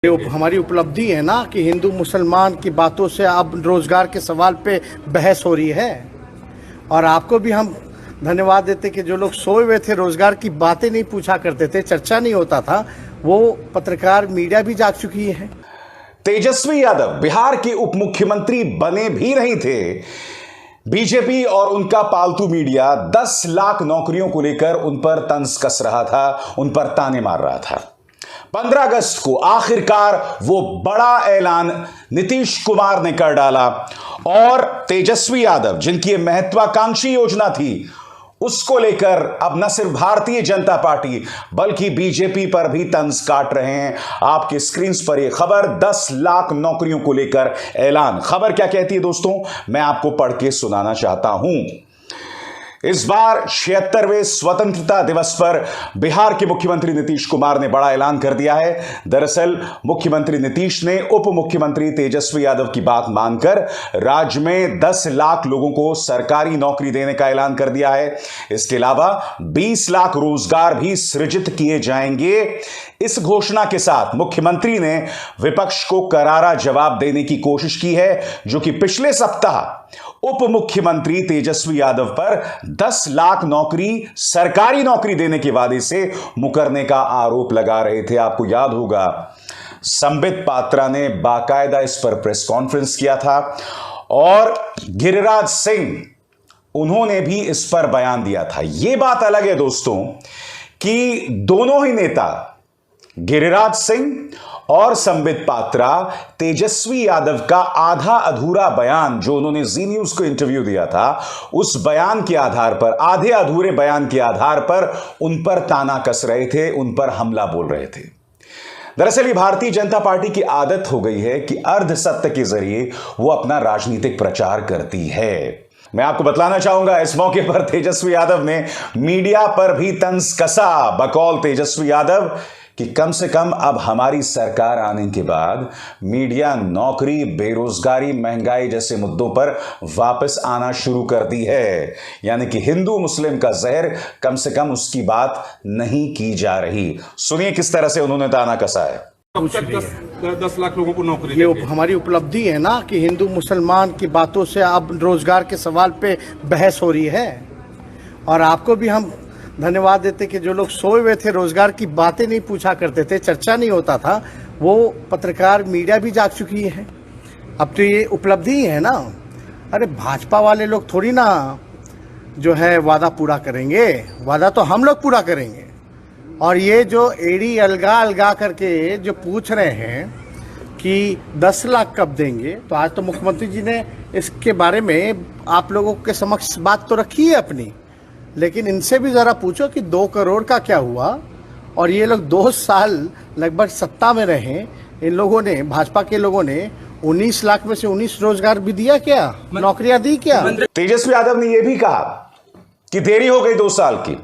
ये हमारी उपलब्धि है ना कि हिंदू मुसलमान की बातों से अब रोजगार के सवाल पे बहस हो रही है। और आपको भी हम धन्यवाद देते कि जो लोग सोए हुए थे, रोजगार की बातें नहीं पूछा करते थे, चर्चा नहीं होता था, वो पत्रकार मीडिया भी जाग चुकी है। तेजस्वी यादव बिहार के उप मुख्यमंत्री बने भी नहीं थे। बीजेपी और उनका पालतू मीडिया 10 लाख नौकरियों को लेकर उन पर तंज कस रहा था, उन पर ताने मार रहा था। 15 अगस्त को आखिरकार वो बड़ा ऐलान नीतीश कुमार ने कर डाला और तेजस्वी यादव, जिनकी महत्वाकांक्षी योजना थी, उसको लेकर अब न सिर्फ भारतीय जनता पार्टी बल्कि बीजेपी पर भी तंज काट रहे हैं। आपके स्क्रीन पर यह खबर 10 लाख नौकरियों को लेकर ऐलान। खबर क्या कहती है दोस्तों, मैं आपको पढ़ के सुनाना चाहता हूं। इस बार 76वें स्वतंत्रता दिवस पर बिहार के मुख्यमंत्री नीतीश कुमार ने बड़ा ऐलान कर दिया है। दरअसल मुख्यमंत्री नीतीश ने उप मुख्यमंत्री तेजस्वी यादव की बात मानकर राज्य में 10 लाख लोगों को सरकारी नौकरी देने का ऐलान कर दिया है। इसके अलावा 20 लाख रोजगार भी सृजित किए जाएंगे। इस घोषणा के साथ मुख्यमंत्री ने विपक्ष को करारा जवाब देने की कोशिश की है, जो कि पिछले सप्ताह उप मुख्यमंत्री तेजस्वी यादव पर 10 लाख नौकरी, सरकारी नौकरी देने के वादे से मुकरने का आरोप लगा रहे थे। आपको याद होगा, संबित पात्रा ने बाकायदा इस पर प्रेस कॉन्फ्रेंस किया था और गिरिराज सिंह, उन्होंने भी इस पर बयान दिया था। यह बात अलग है दोस्तों कि दोनों ही नेता, गिरिराज सिंह और संबित पात्रा, तेजस्वी यादव का आधा अधूरा बयान जो उन्होंने जी न्यूज को इंटरव्यू दिया था, उस बयान के आधार पर, आधे अधूरे बयान के आधार पर उन पर ताना कस रहे थे, उन पर हमला बोल रहे थे। दरअसल ये भारतीय जनता पार्टी की आदत हो गई है कि अर्ध सत्य के जरिए वो अपना राजनीतिक प्रचार करती है। मैं आपको बतलाना चाहूंगा, इस मौके पर तेजस्वी यादव ने मीडिया पर भी तंज कसा। बकौल तेजस्वी यादव कि कम से कम अब हमारी सरकार आने के बाद मीडिया नौकरी, बेरोजगारी, महंगाई जैसे मुद्दों पर वापस आना शुरू कर दी है। यानी कि हिंदू मुस्लिम का जहर, कम से कम उसकी बात नहीं की जा रही। सुनिए किस तरह से उन्होंने ताना कसा है। अब तक 10 लाख लोगों को नौकरी, ये हमारी उपलब्धि है ना कि हिंदू मुसलमान की बातों से अब रोजगार के सवाल पे बहस हो रही है। और आपको भी हम धन्यवाद देते कि जो लोग सोए हुए थे, रोजगार की बातें नहीं पूछा करते थे, चर्चा नहीं होता था, वो पत्रकार मीडिया भी जाग चुकी है। अब तो ये उपलब्धि ही है ना। अरे भाजपा वाले लोग थोड़ी ना जो है वादा पूरा करेंगे, वादा तो हम लोग पूरा करेंगे। और ये जो एड़ी अलगा अलगा करके जो पूछ रहे हैं कि 10 लाख कब देंगे, तो आज तो मुख्यमंत्री जी ने इसके बारे में आप लोगों के समक्ष बात तो रखी है अपनी, लेकिन इनसे भी जरा पूछो कि 2 करोड़ का क्या हुआ। और ये लोग 2 साल लगभग सत्ता में रहे, इन लोगों ने, भाजपा के लोगों ने 19 लाख में से 19 रोजगार भी दिया क्या, नौकरियां दी क्या? तेजस्वी यादव ने यह भी कहा कि देरी हो गई 2 साल की,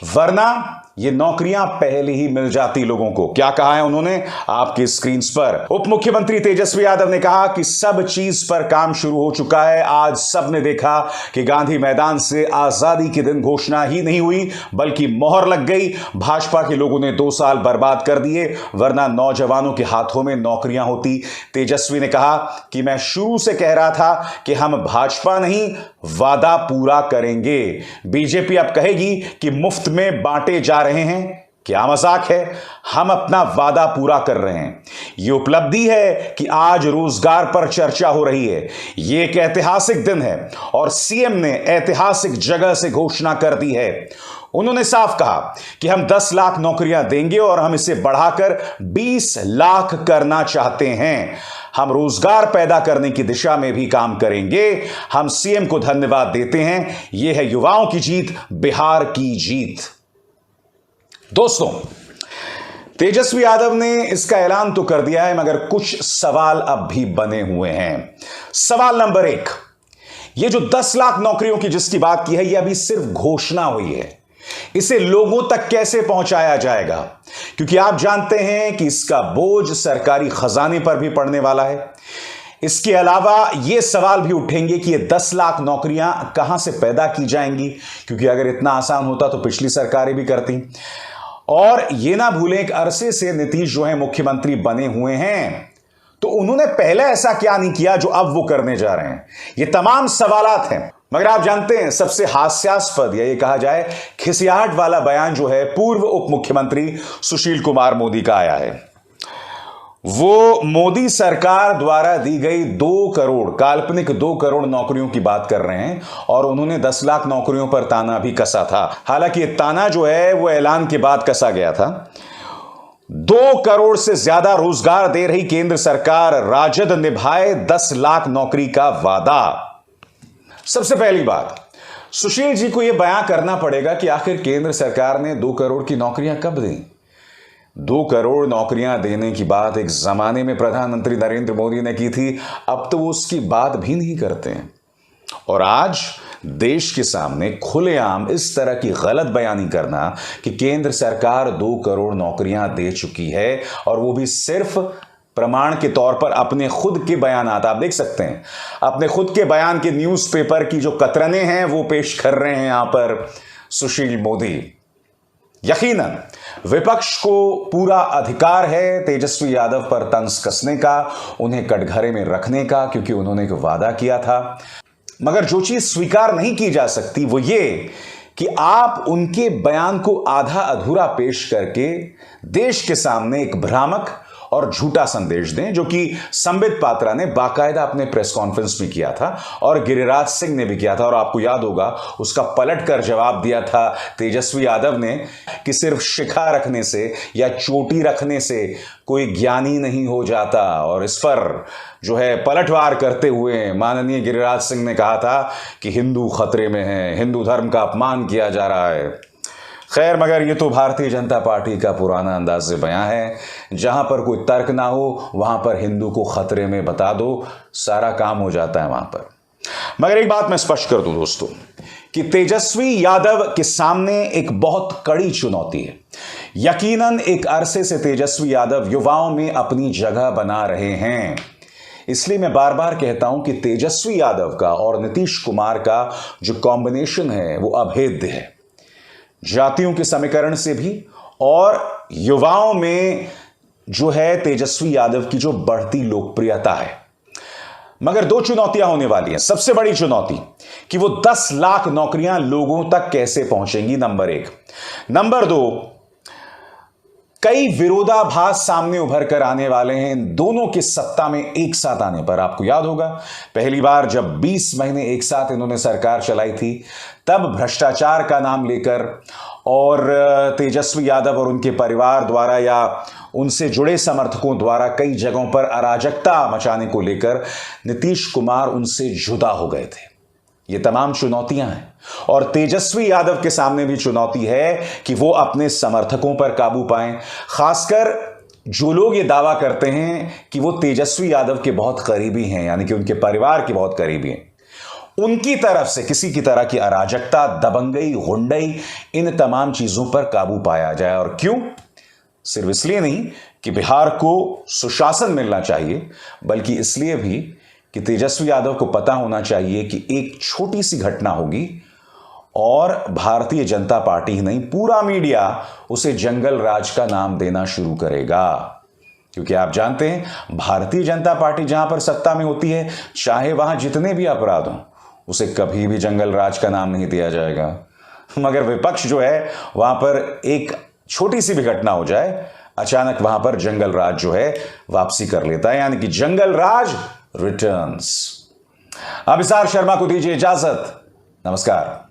वरना ये नौकरियां पहले ही मिल जाती लोगों को। क्या कहा है उन्होंने, आपकी स्क्रीन पर। उप मुख्यमंत्री तेजस्वी यादव ने कहा कि सब चीज पर काम शुरू हो चुका है। आज सबने देखा कि गांधी मैदान से आजादी के दिन घोषणा ही नहीं हुई, बल्कि मोहर लग गई। भाजपा के लोगों ने 2 साल बर्बाद कर दिए, वरना नौजवानों के हाथों में नौकरियां होती। तेजस्वी ने कहा कि मैं शुरू से कह रहा था कि हम भाजपा नहीं, वादा पूरा करेंगे। बीजेपी अब कहेगी कि मुफ्त में बांटे जा रहे हैं, क्या मजाक है, हम अपना वादा पूरा कर रहे हैं। यह उपलब्धि है कि आज रोजगार पर चर्चा हो रही है। यह एक ऐतिहासिक दिन है और सीएम ने ऐतिहासिक जगह से घोषणा कर दी है। उन्होंने साफ कहा कि हम 10 लाख नौकरियां देंगे और हम इसे बढ़ाकर 20 लाख करना चाहते हैं। हम रोजगार पैदा करने की दिशा में भी काम करेंगे। हम सीएम को धन्यवाद देते हैं। यह है युवाओं की जीत, बिहार की जीत। दोस्तों, तेजस्वी यादव ने इसका ऐलान तो कर दिया है, मगर कुछ सवाल अब भी बने हुए हैं। सवाल नंबर 1, ये जो 10 लाख नौकरियों की जिसकी बात की है, यह अभी सिर्फ घोषणा हुई है। इसे लोगों तक कैसे पहुंचाया जाएगा, क्योंकि आप जानते हैं कि इसका बोझ सरकारी खजाने पर भी पड़ने वाला है। इसके अलावा यह सवाल भी उठेंगे कि ये 10 लाख नौकरियां कहां से पैदा की जाएंगी, क्योंकि अगर इतना आसान होता तो पिछली सरकारें भी करती। और ये ना भूलें कि अरसे से नीतीश जो है मुख्यमंत्री बने हुए हैं, तो उन्होंने पहले ऐसा क्या नहीं किया जो अब वो करने जा रहे हैं। ये तमाम सवालात हैं। मगर आप जानते हैं सबसे हास्यास्पद या ये कहा जाए खिसियाहट वाला बयान जो है पूर्व उप मुख्यमंत्री सुशील कुमार मोदी का आया है। वो मोदी सरकार द्वारा दी गई 2 करोड़ काल्पनिक 2 करोड़ नौकरियों की बात कर रहे हैं और उन्होंने 10 लाख नौकरियों पर ताना भी कसा था। हालांकि ये ताना जो है वो ऐलान के बाद कसा गया था। 2 करोड़ से ज्यादा रोजगार दे रही केंद्र सरकार, राजद निभाए 10 लाख नौकरी का वादा। सबसे पहली बात, सुशील जी को यह बयां करना पड़ेगा कि आखिर केंद्र सरकार ने 2 करोड़ की नौकरियां कब दी। 2 करोड़ नौकरियां देने की बात एक जमाने में प्रधानमंत्री नरेंद्र मोदी ने की थी, अब तो वो उसकी बात भी नहीं करते हैं। और आज देश के सामने खुलेआम इस तरह की गलत बयानी करना कि केंद्र सरकार 2 करोड़ नौकरियां दे चुकी है, और वो भी सिर्फ प्रमाण के तौर पर अपने खुद के बयानात, आप देख सकते हैं अपने खुद के बयान के न्यूज़पेपर की जो कतरने हैं वो पेश कर रहे हैं यहां पर सुशील मोदी। यकीनन विपक्ष को पूरा अधिकार है तेजस्वी यादव पर तंज कसने का, उन्हें कटघरे में रखने का, क्योंकि उन्होंने एक वादा किया था। मगर जो चीज स्वीकार नहीं की जा सकती वो ये कि आप उनके बयान को आधा अधूरा पेश करके देश के सामने एक भ्रामक और झूठा संदेश दें, जो कि संबित पात्रा ने बाकायदा अपने प्रेस कॉन्फ्रेंस में किया था और गिरिराज सिंह ने भी किया था। और आपको याद होगा उसका पलटकर जवाब दिया था तेजस्वी यादव ने कि सिर्फ शिखा रखने से या चोटी रखने से कोई ज्ञानी नहीं हो जाता। और इस पर जो है पलटवार करते हुए माननीय गिरिराज सिंह ने कहा था कि हिंदू खतरे में है, हिंदू धर्म का अपमान किया जा रहा है। खैर, मगर ये तो भारतीय जनता पार्टी का पुराना अंदाज़े बयां है, जहां पर कोई तर्क ना हो वहां पर हिंदू को खतरे में बता दो, सारा काम हो जाता है वहां पर। मगर एक बात मैं स्पष्ट कर दूं दोस्तों कि तेजस्वी यादव के सामने एक बहुत कड़ी चुनौती है। यकीनन एक अरसे से तेजस्वी यादव युवाओं में अपनी जगह बना रहे हैं। इसलिए मैं बार बार कहता हूं कि तेजस्वी यादव का और नीतीश कुमार का जो कॉम्बिनेशन है वो अभेद्य है, जातियों के समीकरण से भी और युवाओं में जो है तेजस्वी यादव की जो बढ़ती लोकप्रियता है। मगर 2 चुनौतियां होने वाली हैं। सबसे बड़ी चुनौती कि वो 10 लाख नौकरियां लोगों तक कैसे पहुंचेंगी, नंबर 1। नंबर 2, कई विरोधाभास सामने उभर कर आने वाले हैं इन दोनों के सत्ता में एक साथ आने पर। आपको याद होगा पहली बार जब 20 महीने एक साथ इन्होंने सरकार चलाई थी, तब भ्रष्टाचार का नाम लेकर और तेजस्वी यादव और उनके परिवार द्वारा या उनसे जुड़े समर्थकों द्वारा कई जगहों पर अराजकता मचाने को लेकर नीतीश कुमार उनसे जुदा हो गए थे। ये तमाम चुनौतियां हैं और तेजस्वी यादव के सामने भी चुनौती है कि वो अपने समर्थकों पर काबू पाएं। खासकर जो लोग ये दावा करते हैं कि वो तेजस्वी यादव के बहुत करीबी हैं, यानी कि उनके परिवार के बहुत करीबी हैं, उनकी तरफ से किसी की तरह की अराजकता, दबंगई, गुंडई, इन तमाम चीजों पर काबू पाया जाए। और क्यों? सिर्फ इसलिए नहीं कि बिहार को सुशासन मिलना चाहिए, बल्कि इसलिए भी कि तेजस्वी यादव को पता होना चाहिए कि एक छोटी सी घटना होगी और भारतीय जनता पार्टी ही नहीं, पूरा मीडिया उसे जंगल राज का नाम देना शुरू करेगा। क्योंकि आप जानते हैं भारतीय जनता पार्टी जहां पर सत्ता में होती है, चाहे वहां जितने भी अपराध हों, उसे कभी भी जंगल राज का नाम नहीं दिया जाएगा। मगर विपक्ष जो है वहां पर एक छोटी सी भी घटना हो जाए, अचानक वहां पर जंगल राज जो है वापसी कर लेता है, यानी कि जंगल राज रिटर्न्स। अभिसार शर्मा को दीजिए इजाजत। नमस्कार।